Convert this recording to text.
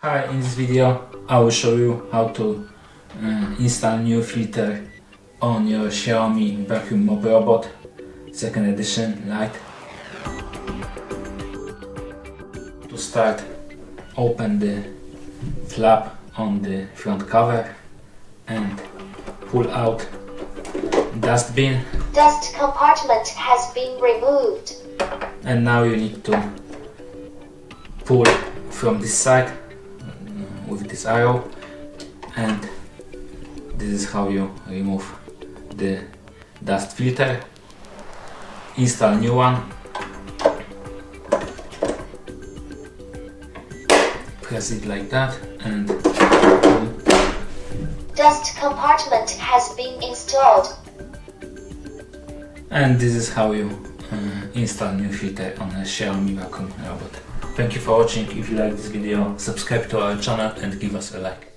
Hi, in this video I will show you how to install new filter on your XIAOMI Vacuum-Mop Robot 2nd edition Lite. To start, open the flap on the front cover and pull out dust bin. Dust compartment has been removed. And now you need to pull from this side with this arrow, and this is how you remove the dust filter. Install new one. Press it like that and pull. Dust compartment has been installed. And this is how you install new filter on a XIAOMI Vacuum Robot. Thank you for watching. If you like this video, subscribe to our channel and give us a like.